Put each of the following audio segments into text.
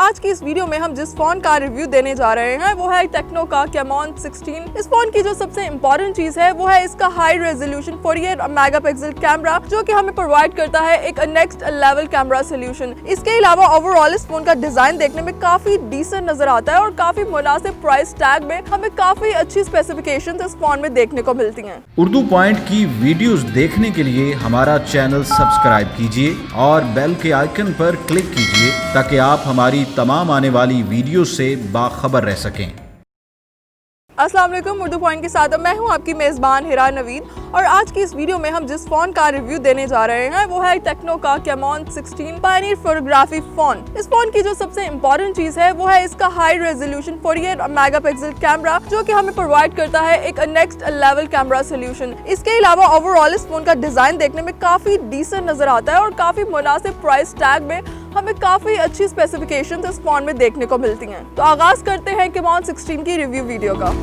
आज की इस वीडियो में हम जिस फोन का रिव्यू देने जा रहे हैं वो है टेक्नो का कैमॉन 16। इस फोन की जो सबसे इम्पोर्टेंट चीज है वो है इसका हाई रेजोल्यूशन 48 मेगापिक्सल कैमरा, जो कि हमें प्रोवाइड करता है एक नेक्स्ट लेवल कैमरा सोल्यूशन। इसके अलावा ओवरऑल इस फोन का डिजाइन देखने में काफी डिसेंट नजर आता है और काफी मुनासिब प्राइस टैग में हमें काफी अच्छी स्पेसिफिकेशंस इस फोन में देखने को मिलती हैं। उर्दू पॉइंट की वीडियोस देखने के लिए हमारा चैनल सब्सक्राइब कीजिए और बेल के आइकन पर क्लिक कीजिए ताकि आप हमारी तमाम आने वाली वीडियो से बाखबर रह सकें। अस्सलाम वालेकुम, उर्दू पॉइंट के साथ मैं हूं आपकी मेज़बान हिरा नवीद और आज की इस वीडियो में हम जिस फ़ोन का रिव्यू देने जा रहे हैं वो है टेक्नो का कैमॉन 16 पायनियर फोटोग्राफी फ़ोन। इस फ़ोन की जो सबसे इम्पोर्टेंट चीज़ है वो है इसका हाई रेजोल्यूशन 48 मेगापिक्सल कैमरा, जो कि हमें प्रोवाइड करता है एक नेक्स्ट लेवल कैमरा सोल्यूशन। इसके अलावा ओवरऑल इस फ़ोन का डिज़ाइन देखने में काफ़ी डिसेंट नज़र आता है और काफ़ी मुनासिब प्राइस टैग में हमें काफी अच्छी स्पेसिफिकेशंस इस फोन में देखने को मिलती हैं। तो आगाज करते हैं कैमॉन 16 की रिव्यू वीडियो का।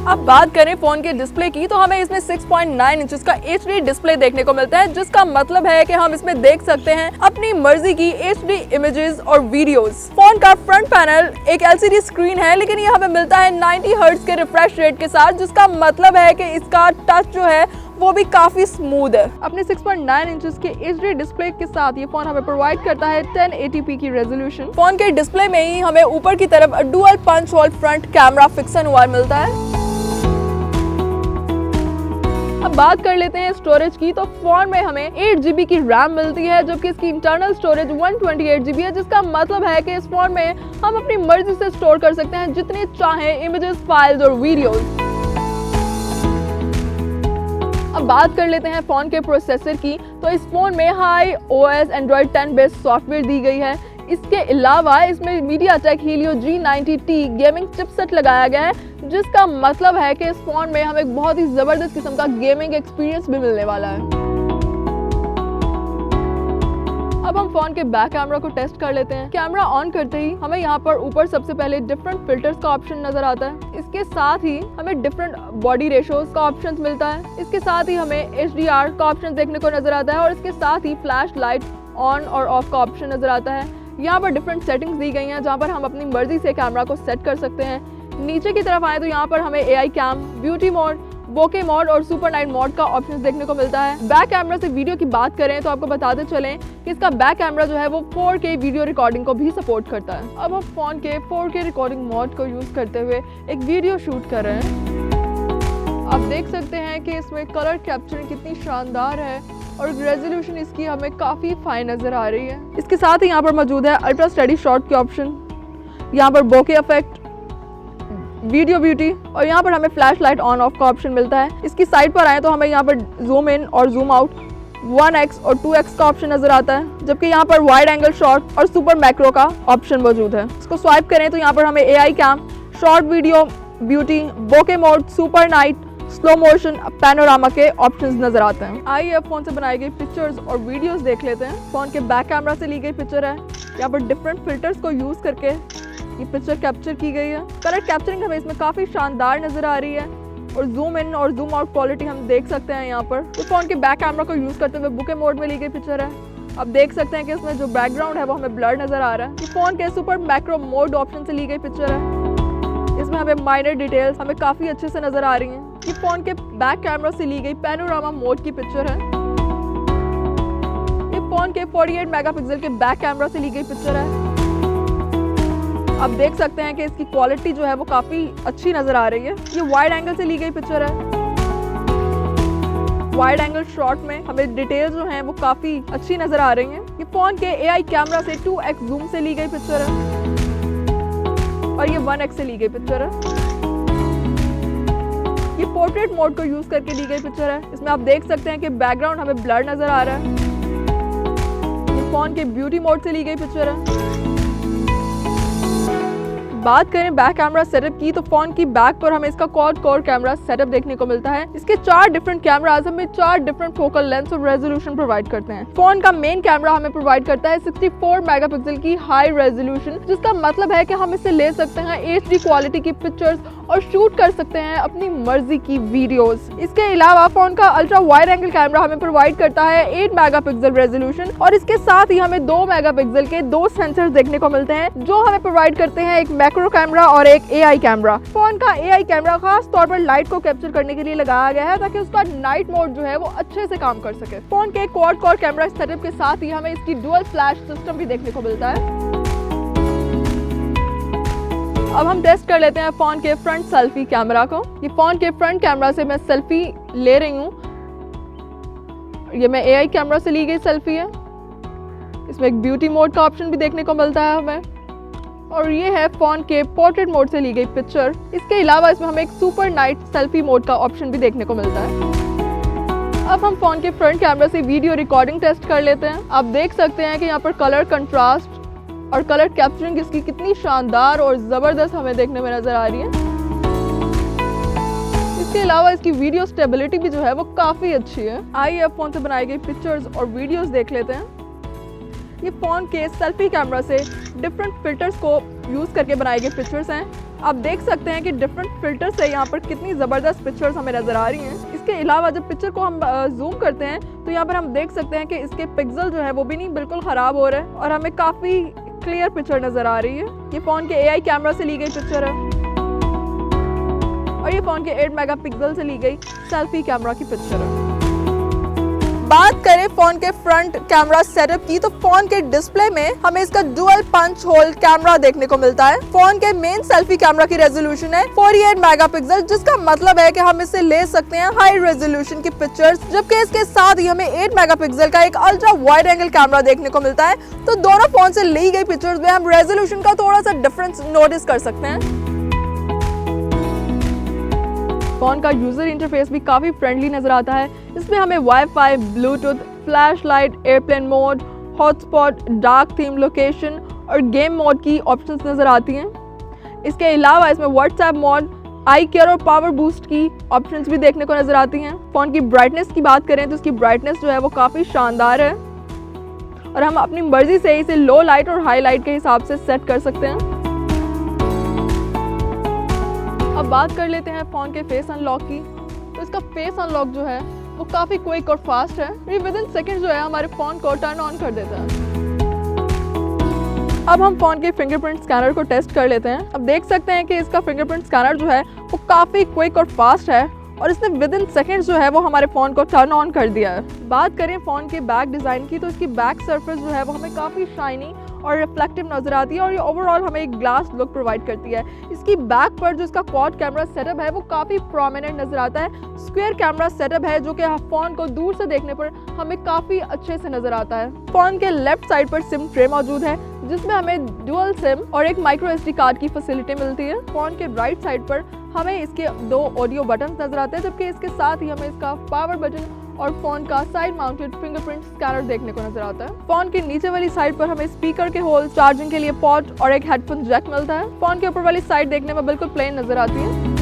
अब बात करें फोन के डिस्प्ले की तो हमें इसमें 6.9 इंचेस का HD डिस्प्ले देखने को मिलता है, जिसका मतलब है कि हम इसमें देख सकते हैं अपनी मर्जी की HD इमेजेस और वीडियोस। फोन का फ्रंट पैनल एक LCD स्क्रीन है, लेकिन ये हमें मिलता है 90 हर्ट्ज के रिफ्रेश रेट के साथ, जिसका मतलब है कि इसका टच जो है वो भी काफी स्मूथ है। अपने 6.9 इंचेस के HD डिस्प्ले के साथ ये फोन हमें प्रोवाइड करता है 1080p की रेजोल्यूशन। फोन के डिस्प्ले में ही हमें ऊपर की तरफ dual punch hole front camera फिक्सन हुआ मिलता है। अब बात कर लेते हैं स्टोरेज की, तो फोन में हमें 8GB की रैम मिलती है, जबकि इसकी इंटरनल स्टोरेज 128GB है, जिसका मतलब है कि इस फोन में हम अपनी मर्जी से स्टोर कर सकते हैं जितनी चाहें इमेजेस, फाइल्स और वीडियोस। अब बात कर लेते हैं फोन के प्रोसेसर की, तो इस फोन में Hi OS Android 10 based software दी गई है। इसके अलावा इसमें MediaTek Helio G90T gaming chipset लगाया गया है, जिसका मतलब है कि इस फोन में हमें एक बहुत ही जबरदस्त किस्म का गेमिंग एक्सपीरियंस भी मिलने वाला है। अब हम फोन के बैक कैमरा को टेस्ट कर लेते हैं। कैमरा ऑन करते ही हमें यहाँ पर ऊपर सबसे पहले डिफरेंट फिल्टर्स का ऑप्शन नजर आता है। इसके साथ ही हमें डिफरेंट बॉडी रेशोज का ऑप्शन मिलता है। इसके साथ ही हमें HDR का ऑप्शन देखने को नजर आता है और इसके साथ ही फ्लैश लाइट ऑन और ऑफ का ऑप्शन नजर आता है। यहाँ पर डिफरेंट सेटिंग्स दी गई हैं, जहाँ पर हम अपनी मर्जी से कैमरा को सेट कर सकते हैं। नीचे की तरफ आए तो यहाँ पर हमें AI कैम, ब्यूटी मोड, बोके मोड और सुपर नाइट मोड का ऑप्शन देखने को मिलता है। बैक कैमरा से वीडियो की बात करें तो आपको बताते चलें कि इसका बैक कैमरा जो है वो 4K वीडियो रिकॉर्डिंग को भी सपोर्ट करता है। अब हम फोन के 4K रिकॉर्डिंग मोड को यूज करते हुए एक वीडियो शूट कर रहे हैं। आप देख सकते हैं कि इसमें कलर कैप्चरिंग कितनी शानदार है और रेजोल्यूशन इसकी हमें काफी फाइन नजर आ रही है। इसके साथ ही यहाँ पर मौजूद है अल्ट्रा स्टडी शॉट के ऑप्शन, यहाँ पर बोके इफेक्ट, वीडियो ब्यूटी और यहाँ पर हमें फ्लैश लाइट ऑन ऑफ का ऑप्शन मिलता है। इसकी साइड पर आए तो हमें यहाँ पर जूम इन और जूम आउट 1x और 2x का ऑप्शन नजर आता है, जबकि यहाँ पर वाइड एंगल शॉट और सुपर मैक्रो का ऑप्शन मौजूद है। इसको स्वाइप करें तो यहाँ पर हमें AI cam, short video, beauty, bokeh mode, super night, slow motion, panorama के ऑप्शंस नजर आते हैं। आइए अब फोन से बनाई गई पिक्चर्स और वीडियोस देख लेते हैं। फोन के बैक कैमरा से ली गई पिक्चर है। यहाँ पर डिफरेंट फिल्टर्स को यूज करके ये पिक्चर कैप्चर की गई है। कलर कैप्चरिंग हमें इसमें काफी शानदार नजर आ रही है और जूम इन और जूम आउट क्वालिटी हम देख सकते हैं। यहाँ पर तो फोन के बैक कैमरा को यूज करते हुए बुके मोड में ली गई पिक्चर है। अब देख सकते हैं कि इसमें जो बैकग्राउंड है वो हमें ब्लर नजर आ रहा है। ये फोन के सुपर मैक्रो मोड ऑप्शन से ली गई पिक्चर है। इसमें हमें माइनर डिटेल्स हमें काफी अच्छे से नजर आ रही हैं। ये फोन के बैक कैमरा से ली गई पैनोरामा मोड की पिक्चर है। ये फोन के 48 मेगापिक्सल के बैक कैमरा से ली गई पिक्चर है। आप देख सकते हैं कि इसकी क्वालिटी जो है वो काफी अच्छी नजर आ रही है। ये वाइड एंगल से ली गई पिक्चर है। वाइड एंगल शॉट में हमें डिटेल्स जो हैं वो काफी अच्छी नजर आ रही हैं। ये फोन के AI कैमरा से 2x जूम से ली गई पिक्चर है और ये 1x से ली गई पिक्चर है। ये पोर्ट्रेट मोड को यूज करके ली गई पिक्चर है। इसमें आप देख सकते हैं कि बैकग्राउंड हमें ब्लर नजर आ रहा है। ये फोन के ब्यूटी मोड से ली गई पिक्चर है। बात करें बैक कैमरा सेटअप की तो फोन की बैक पर हमें इसका क्वाड कोर कैमरा सेटअप देखने को मिलता है। इसके 4 डिफरेंट कैमरास हमें 4 डिफरेंट फोकल लेंथ और रेजोल्यूशन प्रोवाइड करते हैं। फोन का मेन कैमरा हमें प्रोवाइड करता है 64 मेगापिक्सल की हाई रेजोल्यूशन, जिसका मतलब है कि हम इससे ले सकते हैं HD क्वालिटी की पिक्चर्स और शूट कर सकते हैं अपनी मर्जी की वीडियोस। इसके अलावा फोन का अल्ट्रा वाइड एंगल कैमरा हमें प्रोवाइड करता है 8 मेगापिक्सल रेजोल्यूशन और इसके साथ ही हमें 2 मेगापिक्सल के 2 सेंसर्स देखने को मिलते हैं, जो हमें प्रोवाइड करते हैं एक मैक्रो कैमरा और एक AI कैमरा। फोन का AI कैमरा खास तौर पर लाइट को कैप्चर करने के लिए लगाया गया है ताकि उसका नाइट मोड जो है वो अच्छे से काम कर सके। फोन के क्वाड कोर कैमरा सेटअप के साथ ही हमें इसकी डुअल फ्लैश सिस्टम भी देखने को मिलता है। अब हम टेस्ट कर लेते हैं फोन के फ्रंट सेल्फी कैमरा को। ये फोन के फ्रंट कैमरा से मैं सेल्फी ले रही हूँ। ये मैं AI कैमरा से ली गई सेल्फी है। इसमें एक ब्यूटी मोड का ऑप्शन भी देखने को मिलता है हमें, और ये है फोन के पोर्ट्रेट मोड से ली गई पिक्चर। इसके अलावा इसमें हमें एक सुपर नाइट सेल्फी मोड का ऑप्शन भी देखने को मिलता है। अब हम फोन के फ्रंट कैमरा से वीडियो रिकॉर्डिंग टेस्ट कर लेते हैं। आप देख सकते हैं कि यहाँ पर कलर कंट्रास्ट और कलर कैप्चरिंग इसकी कितनी शानदार और ज़बरदस्त हमें देखने में नज़र आ रही है। इसके अलावा इसकी वीडियो स्टेबिलिटी भी जो है वो काफ़ी अच्छी है। आइए अब फ़ोन से बनाई गई पिक्चर्स और वीडियोस देख लेते हैं। ये फ़ोन के सेल्फी कैमरा से डिफरेंट फिल्टर्स को यूज़ करके बनाई गई पिक्चर्स हैं। आप देख सकते हैं कि डिफरेंट फिल्टर से यहाँ पर कितनी ज़बरदस्त पिक्चर्स हमें नज़र आ रही हैं। इसके अलावा जब पिक्चर को हम जूम करते हैं तो यहाँ पर हम देख सकते हैं कि इसके पिक्सल जो है वो भी नहीं बिल्कुल ख़राब हो रहे हैं और हमें काफ़ी क्लियर पिक्चर नज़र आ रही है। ये फ़ोन के AI कैमरा से ली गई पिक्चर है और ये फ़ोन के 8 मेगापिक्सल से ली गई सेल्फी कैमरा की पिक्चर है। बात करें फोन के फ्रंट कैमरा सेटअप की तो फोन के डिस्प्ले में हमें इसका डुअल पंच होल कैमरा देखने को मिलता है। फोन के मेन सेल्फी कैमरा की रेजोल्यूशन है 48 मेगापिक्सल, जिसका मतलब है कि हम इससे ले सकते हैं हाई रेजोल्यूशन की पिक्चर्स, जबकि इसके साथ ही हमें 8 मेगापिक्सल का एक अल्ट्रा वाइड एंगल कैमरा देखने को मिलता है। तो दोनों फोन से ली गई पिक्चर्स में हम रेजोल्यूशन का थोड़ा सा डिफरेंस नोटिस कर सकते हैं। फ़ोन का यूज़र इंटरफेस भी काफ़ी फ्रेंडली नज़र आता है। इसमें हमें wifi, Bluetooth, flash light, airplane mode, hotspot, dark theme location और गेम मोड की ऑप्शंस नज़र आती हैं। इसके अलावा इसमें व्हाट्सएप मोड, आई केयर और पावर बूस्ट की ऑप्शंस भी देखने को नज़र आती हैं। फ़ोन की ब्राइटनेस की बात करें तो इसकी ब्राइटनेस जो है वो काफ़ी शानदार है और हम अपनी मर्ज़ी से इसे लो लाइट और हाई लाइट के हिसाब से सेट कर सकते हैं। अब बात कर लेते हैं फ़ोन के फेस अनलॉक की। तो इसका फेस अनलॉक जो है वो काफ़ी क्विक और फास्ट है। ये विद इन सेकेंड जो है हमारे फ़ोन को टर्न ऑन कर देता है। अब हम फ़ोन के फिंगरप्रिंट स्कैनर को टेस्ट कर लेते हैं। अब देख सकते हैं कि इसका फिंगरप्रिंट स्कैनर जो है वो काफ़ी क्विक और फास्ट है और इसने विद इन सेकेंड्स जो है वो हमारे फ़ोन को टर्न ऑन कर दिया है। बात करें फ़ोन के बैक डिज़ाइन की तो इसकी बैक सरफेस जो है वो हमें काफ़ी शाइनी और रिफ्लेक्टिव नज़र आती है और ये ओवरऑल हमें एक ग्लास लुक प्रोवाइड करती है। इसकी बैक पर जो इसका क्वाड कैमरा सेटअप है वो काफ़ी प्रोमिनेंट नज़र आता है। स्क्वायर कैमरा सेटअप है जो कि फ़ोन को दूर से देखने पर हमें काफ़ी अच्छे से नज़र आता है। फ़ोन के लेफ्ट साइड पर सिम ट्रे मौजूद है जिसमें हमें डुअल सिम और एक माइक्रो SD कार्ड की फैसिलिटी मिलती है। फ़ोन के राइट साइड पर हमें इसके 2 ऑडियो बटन नज़र आते हैं, जबकि इसके साथ ही हमें इसका पावर बटन और फ़ोन का साइड माउंटेड फिंगरप्रिंट स्कैनर देखने को नजर आता है। फ़ोन के नीचे वाली साइड पर हमें स्पीकर के होल, चार्जिंग के लिए पोर्ट और एक हेडफोन जैक मिलता है। फ़ोन के ऊपर वाली साइड देखने में बिल्कुल प्लेन नजर आती है।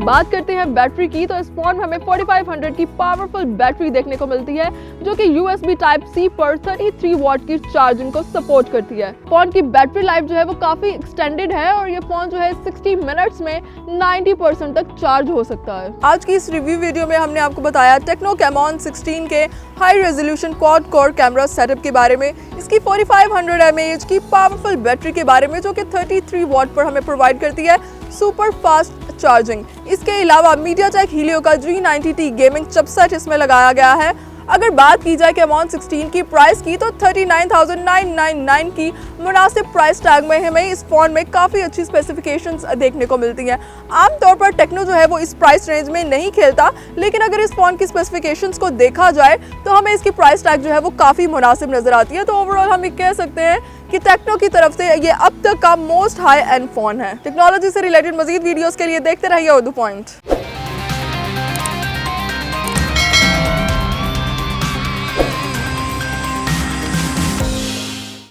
बात करते हैं बैटरी की तो इस फोन में हमें 4500 की पावरफुल बैटरी देखने को मिलती है जो कि USB Type-C पर 33 वॉट की चार्जिंग को सपोर्ट करती है। फोन की बैटरी लाइफ जो है वो काफी एक्सटेंडेड है और ये फोन जो है 60 मिनट्स में 90% तक चार्ज हो सकता है। आज की इस रिव्यू वीडियो में हमने आपको बताया टेक्नो कैमॉन 16 के high resolution quad core camera setup के बारे में, इसकी 4500 mAh की पावरफुल बैटरी के बारे में जो कि 33 वॉट पर हमें प्रोवाइड करती है सुपर फास्ट चार्जिंग। इसके अलावा मीडियाटेक हीलियो का G90T गेमिंग चिपसेट इसमें लगाया गया है। अगर बात की जाए कैमॉन 16 की प्राइस की तो 39,999 की मुनासिब प्राइस टैग में हमें इस फोन में काफ़ी अच्छी स्पेसिफिकेशंस देखने को मिलती हैं। आमतौर पर टेक्नो जो है वो इस प्राइस रेंज में नहीं खेलता, लेकिन अगर इस फोन की स्पेसिफिकेशंस को देखा जाए तो हमें इसकी प्राइस टैग जो है वो काफ़ी मुनासिब नज़र आती है। तो ओवरऑल हम ये कह सकते हैं कि टेक्नो की तरफ से ये अब तक का मोस्ट हाई एंड फोन है। टेक्नोलॉजी से रिलेटेड मजीद वीडियोस के लिए देखते रहिए उर्दू पॉइंट।